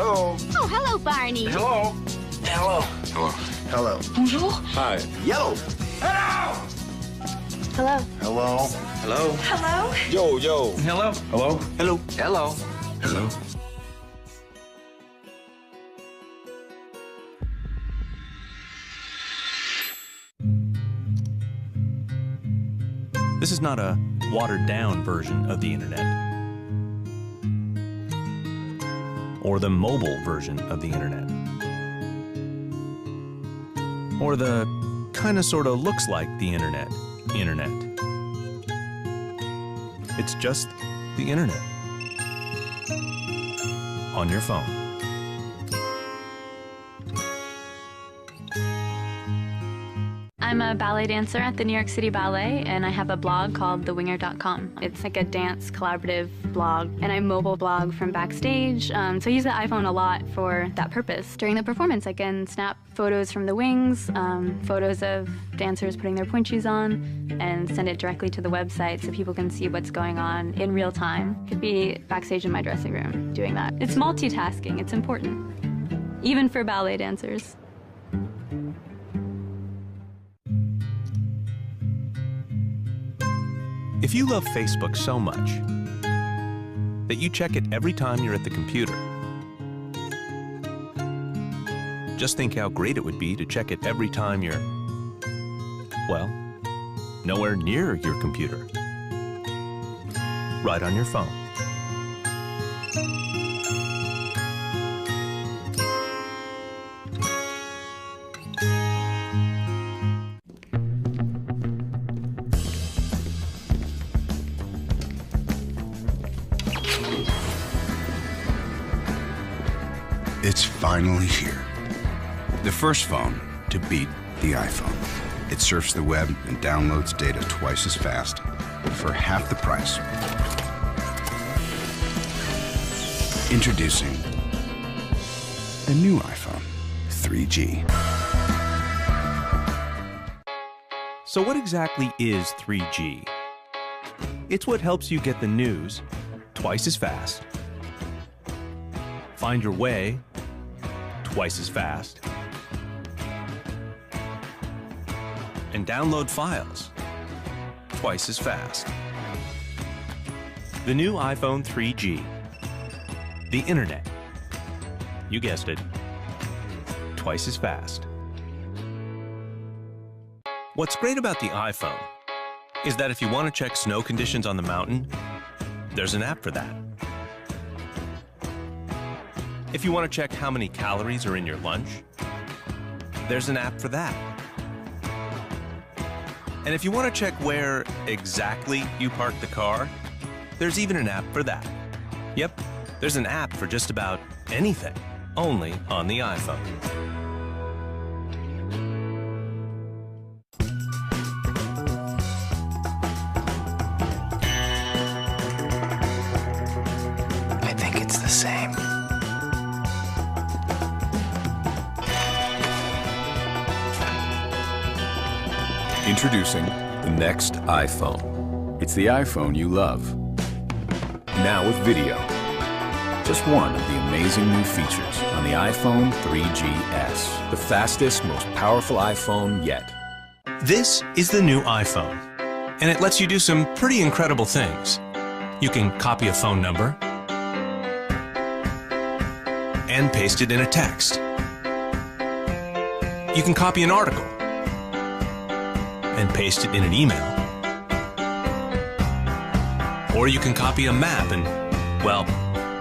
Hello. Oh, hello, Barney. Hello. Hello. Hello. Hello. Bonjour. Hi. Yellow. Hello. Hello. Hello. Hello. Yo, yo. Hello. Hello. Hello. Hello. Hello. This is not a watered-down version of the internet, or the mobile version of the internet, or the kinda sorta looks like the internet. It's just the internet on your phone. I'm a ballet dancer at the New York City Ballet, and I have a blog called thewinger.com. It's like a dance collaborative blog, and I mobile blog from backstage, so I use the iPhone a lot for that purpose. During the performance, I can snap photos from the wings, photos of dancers putting their pointe shoes on, and send it directly to the website so people can see what's going on in real time. Could be backstage in my dressing room doing that. It's multitasking, it's important, even for ballet dancers. If you love Facebook so much that you check it every time you're at the computer, just think how great it would be to check it every time you're, well, nowhere near your computer, right on your phone. It's finally here. The first phone to beat the iPhone. It surfs the web and downloads data twice as fast for half the price. Introducing the new iPhone 3G. So what exactly is 3G? It's what helps you get the news twice as fast, find your way twice as fast, and download files twice as fast. The new iPhone 3G. The internet. You guessed it. Twice as fast. What's great about the iPhone is that if you want to check snow conditions on the mountain, there's an app for that. If you want to check how many calories are in your lunch, there's an app for that. And if you want to check where exactly you parked the car, there's even an app for that. Yep, there's an app for just about anything, only on the iPhone. I think it's the same. Introducing the next iPhone. It's the iPhone you love. Now with video. Just one of the amazing new features on the iPhone 3GS. The fastest, most powerful iPhone yet. This is the new iPhone, and it lets you do some pretty incredible things. You can copy a phone number and paste it in a text. You can copy an article and paste it in an email. Or you can copy a map and, well,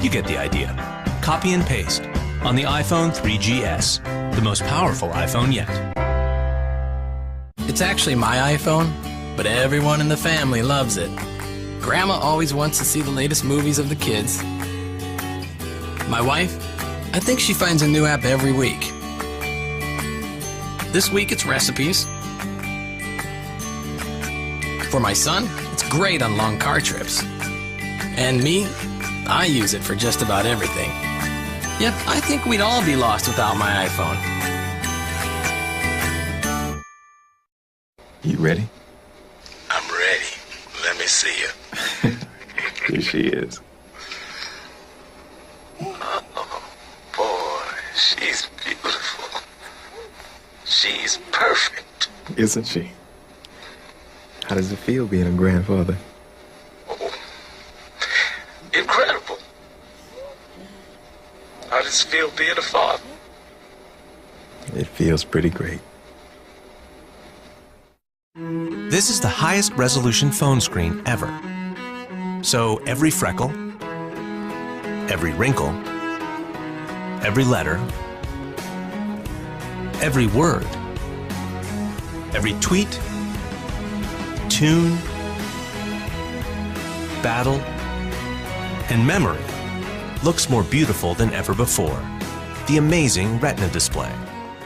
you get the idea. Copy and paste on the iPhone 3GS, the most powerful iPhone yet. It's actually my iPhone, but everyone in the family loves it. Grandma always wants to see the latest movies of the kids. My wife, I think she finds a new app every week. This week it's recipes. For my son, it's great on long car trips. And me, I use it for just about everything. Yep, I think we'd all be lost without my iPhone. You ready? I'm ready. Let me see you. Here she is. Uh-oh. She's beautiful. She's perfect. Isn't she? How does it feel being a grandfather? Oh, incredible. How does it feel being a father? It feels pretty great. This is the highest resolution phone screen ever. So every freckle, every wrinkle, every letter, every word, every tweet, tune, battle, and memory looks more beautiful than ever before. The amazing Retina display,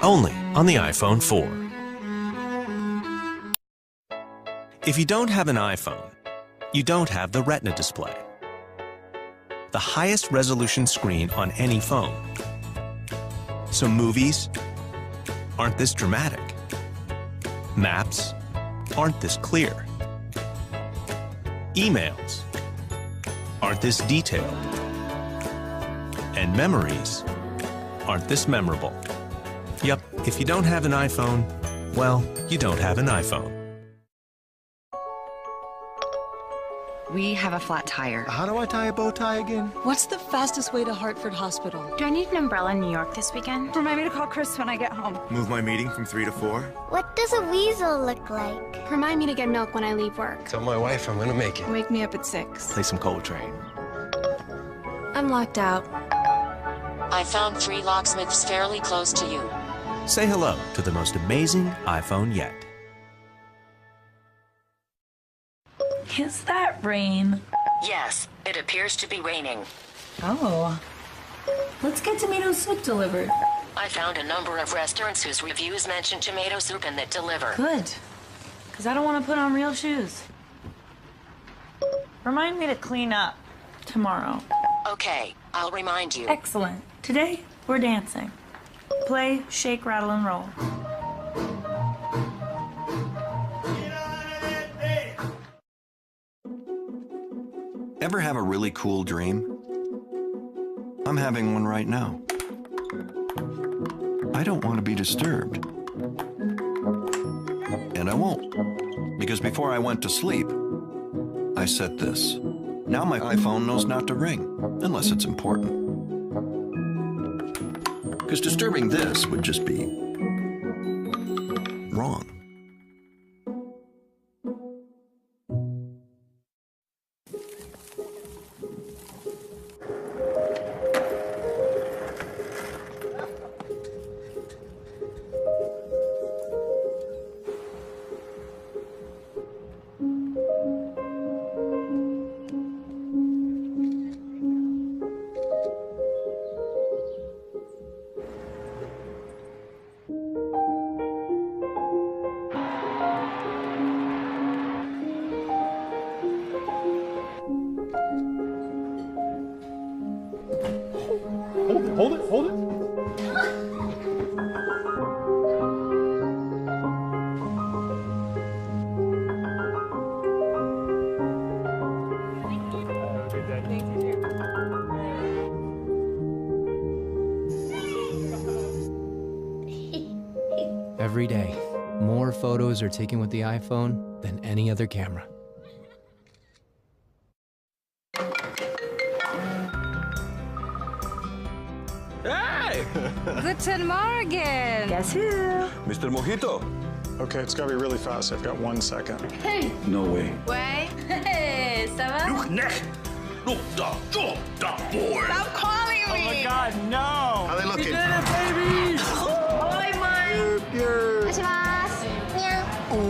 only on the iPhone 4. If you don't have an iPhone, you don't have the Retina display, the highest resolution screen on any phone. So movies aren't this dramatic. Maps aren't this clear. Emails aren't this detailed. And memories aren't this memorable. Yep, if you don't have an iPhone, well, you don't have an iPhone. We have a flat tire. How do I tie a bow tie again? What's the fastest way to Hartford Hospital? Do I need an umbrella in New York this weekend? Remind me to call Chris when I get home. Move my meeting from 3 to 4? What does a weasel look like? Remind me to get milk when I leave work. Tell my wife I'm gonna make it. Wake me up at 6. Play some Coltrane. I'm locked out. I found 3 locksmiths fairly close to you. Say hello to the most amazing iPhone yet. Is that rain? Yes, it appears to be raining. Oh. Let's get tomato soup delivered. I found a number of restaurants whose reviews mention tomato soup and that deliver. Good. Because I don't want to put on real shoes. Remind me to clean up tomorrow. Okay, I'll remind you. Excellent. Today, we're dancing. Play, shake, rattle, and roll. Ever have a really cool dream? I'm having one right now. I don't want to be disturbed. And I won't, because before I went to sleep, I set this. Now my iPhone knows not to ring, unless it's important. Because disturbing this would just be wrong. Hold it. Every day, more photos are taken with the iPhone than any other camera. Hey! Guten Morgen! Guess who? Mr. Mojito. Okay, it's gotta be really fast. I've got 1 second. Hey! No way. Way! Hey, ça va? Stop calling me! Oh my God, no! How they looking? You did it, baby! Oi, mãe!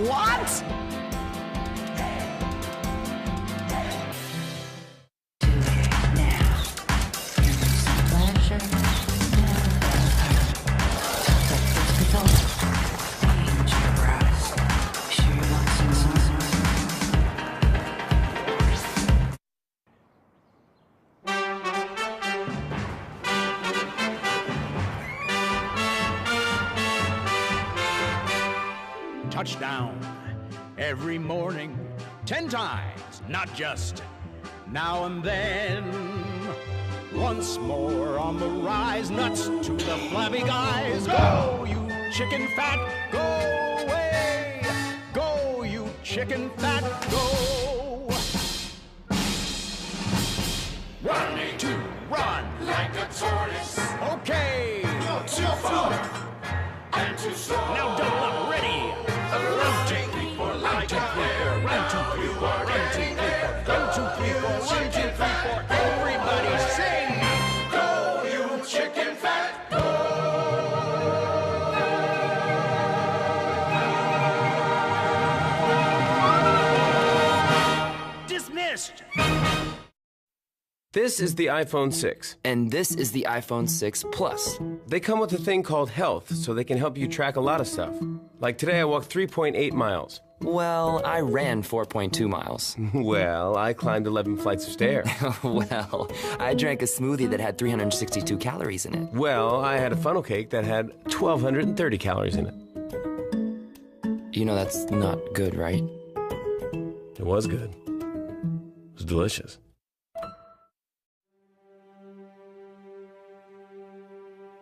What? Touchdown every morning, 10 times, not just now and then. Once more on the rise. guys nuts, to the flabby guys. Go, you chicken fat, go away. Go, you chicken fat, go. Run, to run like a tortoise. Okay. Not too far and too slow. Now double up, ready. 1, 2, 3, 4, like a hare. 1, 2, 3, 4, 1, 2, 3, 4. 1, 2, 3, 4, 1, 2, 3, 4. Everybody sing. Go, you chicken fat, go. Dismissed. This is the iPhone 6. And this is the iPhone 6 Plus. They come with a thing called Health, so they can help you track a lot of stuff. Like today I walked 3.8 miles. Well, I ran 4.2 miles. Well, I climbed 11 flights of stairs. Well, I drank a smoothie that had 362 calories in it. Well, I had a funnel cake that had 1,230 calories in it. You know that's not good, right? It was good. It was delicious.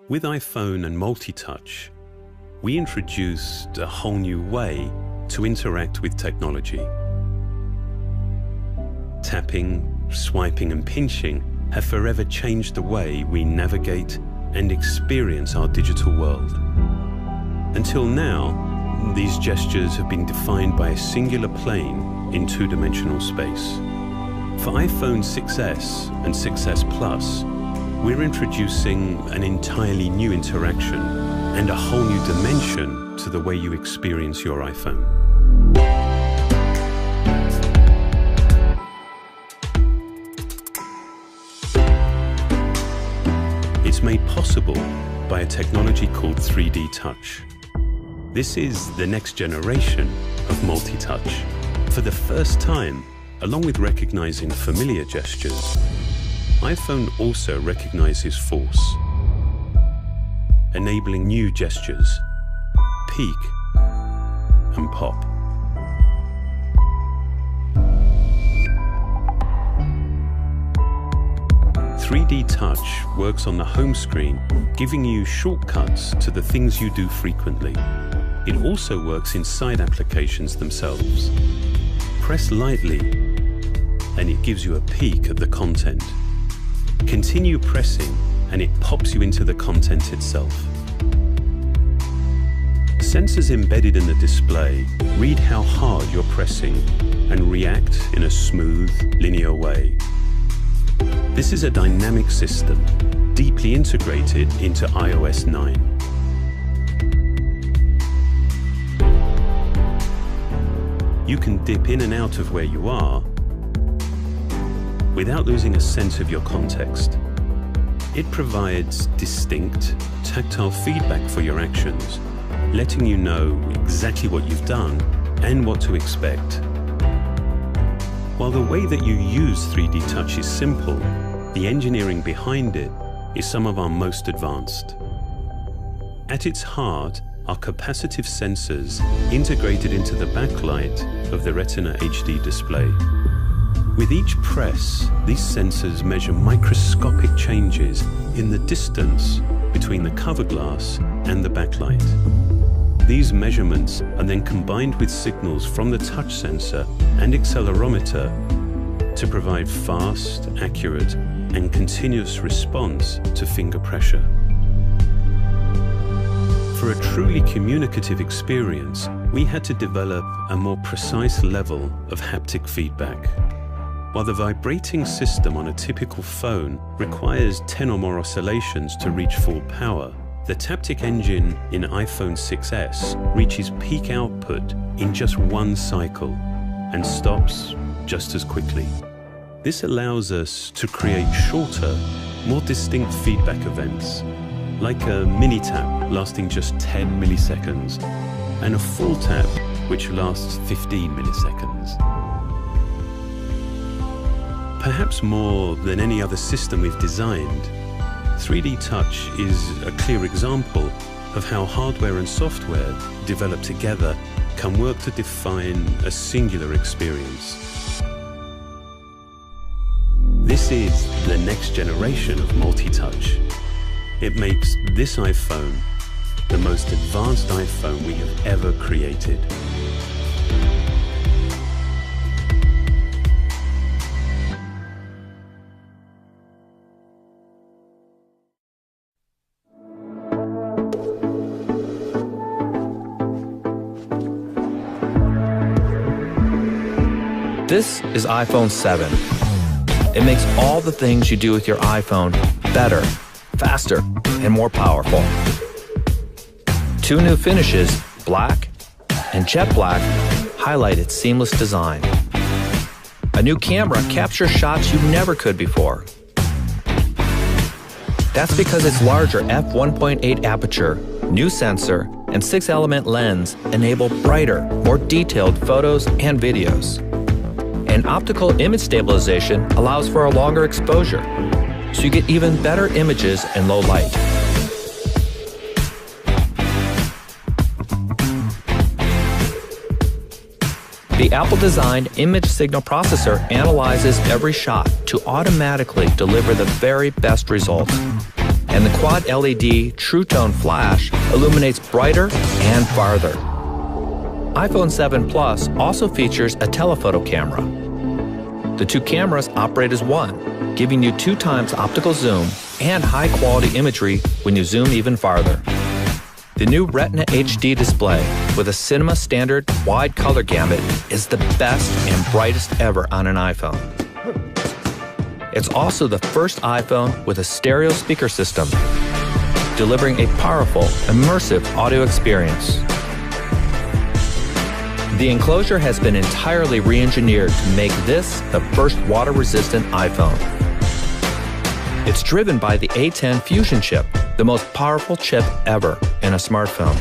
With iPhone and multi-touch, we introduced a whole new way to interact with technology. Tapping, swiping, and pinching have forever changed the way we navigate and experience our digital world. Until now, these gestures have been defined by a singular plane in two-dimensional space. For iPhone 6s and 6s Plus, we're introducing an entirely new interaction and a whole new dimension to the way you experience your iPhone. It's made possible by a technology called 3D Touch. This is the next generation of multi-touch. For the first time, along with recognizing familiar gestures, iPhone also recognizes force, enabling new gestures, peek and pop. "3D Touch" works on the home screen, giving you shortcuts to the things you do frequently. It also works inside applications themselves. Press lightly, and it gives you a peek at the content. Continue pressing, and it pops you into the content itself. Sensors embedded in the display read how hard you're pressing and react in a smooth, linear way. This is a dynamic system, deeply integrated into iOS 9. You can dip in and out of where you are without losing a sense of your context. It provides distinct, tactile feedback for your actions, letting you know exactly what you've done and what to expect. While the way that you use 3D Touch is simple, the engineering behind it is some of our most advanced. At its heart are capacitive sensors integrated into the backlight of the Retina HD display. With each press, these sensors measure microscopic changes in the distance between the cover glass and the backlight. These measurements are then combined with signals from the touch sensor and accelerometer to provide fast, accurate, and continuous response to finger pressure. For a truly communicative experience, we had to develop a more precise level of haptic feedback. While the vibrating system on a typical phone requires 10 or more oscillations to reach full power, the Taptic engine in iPhone 6s reaches peak output in just one cycle and stops just as quickly. This allows us to create shorter, more distinct feedback events, like a mini tap lasting just 10 milliseconds and a full tap which lasts 15 milliseconds. Perhaps more than any other system we've designed, 3D Touch is a clear example of how hardware and software developed together can work to define a singular experience. This is the next generation of multi-touch. It makes this iPhone the most advanced iPhone we have ever created. This is iPhone 7. It makes all the things you do with your iPhone better, faster, and more powerful. 2 new finishes, black and jet black, highlight its seamless design. A new camera captures shots you never could before. That's because its larger f1.8 aperture, new sensor, and 6-element lens enable brighter, more detailed photos and videos. And optical image stabilization allows for a longer exposure, so you get even better images in low light. The Apple-designed image signal processor analyzes every shot to automatically deliver the very best results. And the Quad LED True Tone Flash illuminates brighter and farther. iPhone 7 Plus also features a telephoto camera. The 2 cameras operate as one, giving you 2 times optical zoom and high-quality imagery when you zoom even farther. The new Retina HD display with a Cinema Standard wide color gamut is the best and brightest ever on an iPhone. It's also the first iPhone with a stereo speaker system, delivering a powerful, immersive audio experience. The enclosure has been entirely re-engineered to make this the first water-resistant iPhone. It's driven by the A10 Fusion chip, the most powerful chip ever in a smartphone.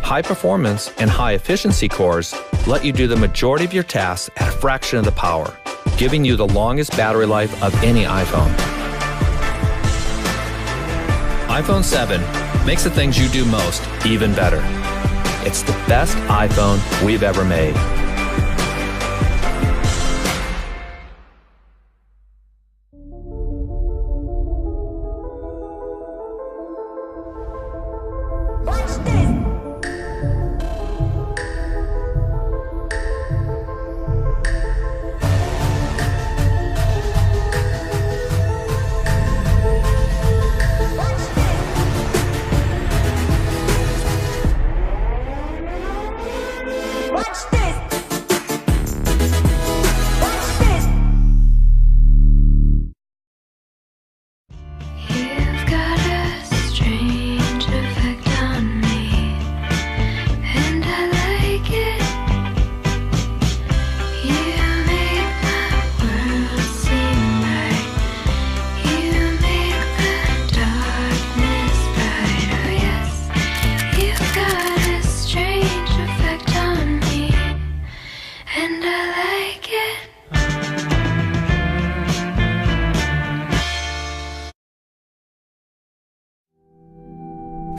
High performance and high efficiency cores let you do the majority of your tasks at a fraction of the power, giving you the longest battery life of any iPhone. iPhone 7 makes the things you do most even better. It's the best iPhone we've ever made.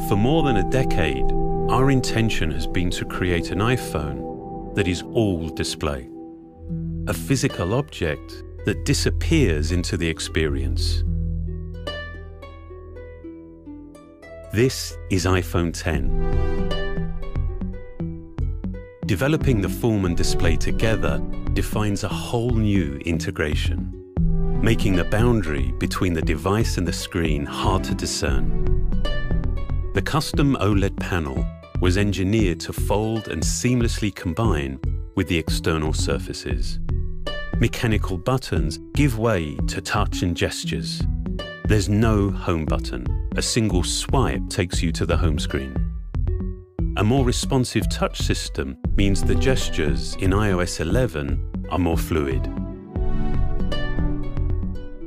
For more than a decade, our intention has been to create an iPhone that is all display. A physical object that disappears into the experience. This is iPhone 10. Developing the form and display together defines a whole new integration, making the boundary between the device and the screen hard to discern. The custom OLED panel was engineered to fold and seamlessly combine with the external surfaces. Mechanical buttons give way to touch and gestures. There's no home button. A single swipe takes you to the home screen. A more responsive touch system means the gestures in iOS 11 are more fluid.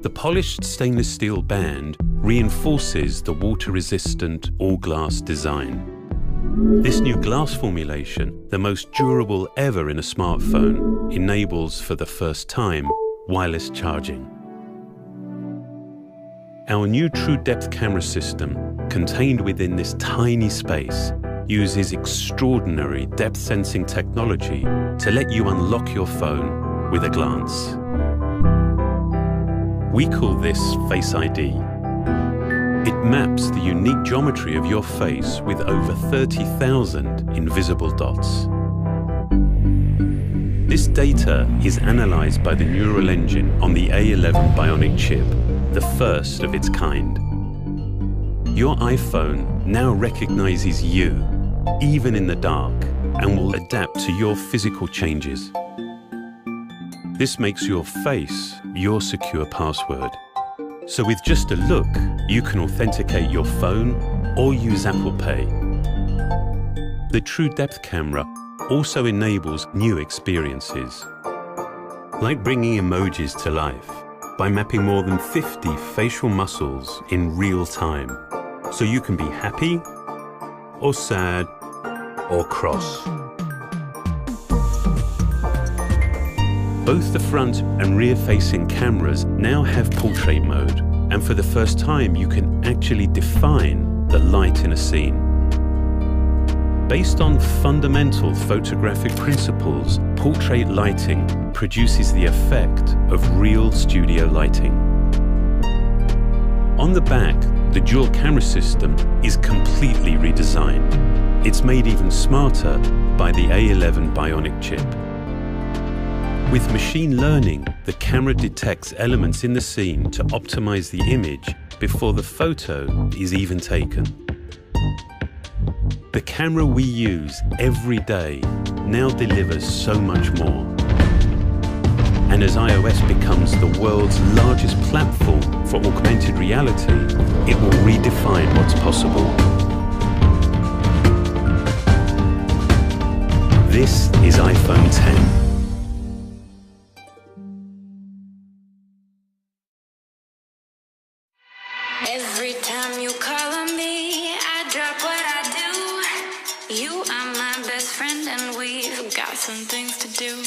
The polished stainless steel band reinforces the water-resistant all-glass design. This new glass formulation, the most durable ever in a smartphone, enables for the first time wireless charging. Our new True Depth camera system, contained within this tiny space, uses extraordinary depth sensing technology to let you unlock your phone with a glance. We call this Face ID. It maps the unique geometry of your face with over 30,000 invisible dots. This data is analyzed by the neural engine on the A11 Bionic chip, the first of its kind. Your iPhone now recognizes you, even in the dark, and will adapt to your physical changes. This makes your face your secure password. So with just a look, you can authenticate your phone or use Apple Pay. The True Depth camera also enables new experiences, like bringing emojis to life by mapping more than 50 facial muscles in real time, so you can be happy or sad or cross. Both the front and rear-facing cameras now have portrait mode, and for the first time you can actually define the light in a scene. Based on fundamental photographic principles, portrait lighting produces the effect of real studio lighting. On the back, the dual camera system is completely redesigned. It's made even smarter by the A11 Bionic chip. With machine learning, the camera detects elements in the scene to optimize the image before the photo is even taken. The camera we use every day now delivers so much more. And as iOS becomes the world's largest platform for augmented reality, it will redefine what's possible. This is iPhone 10. Every time you call on me, I drop what I do. You are my best friend and we've got some things to do.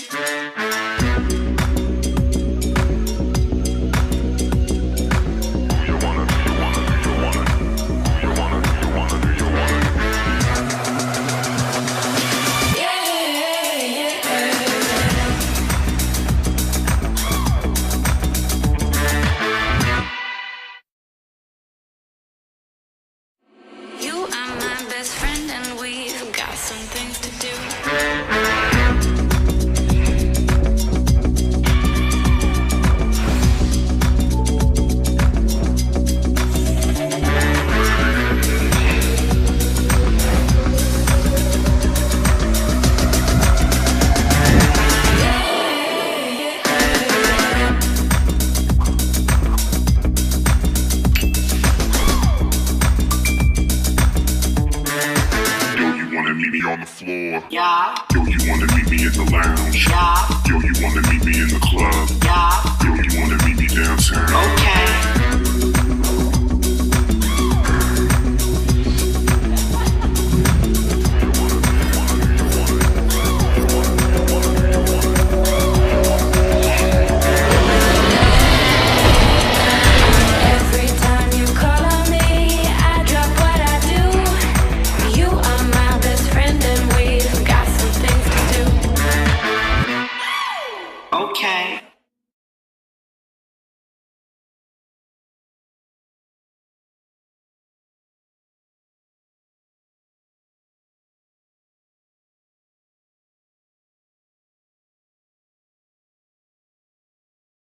Yeah. Yo, you wanna meet me at the lounge? Yeah. Yo, you wanna meet me in the club? Yeah. Yo, you wanna meet me downtown? Okay.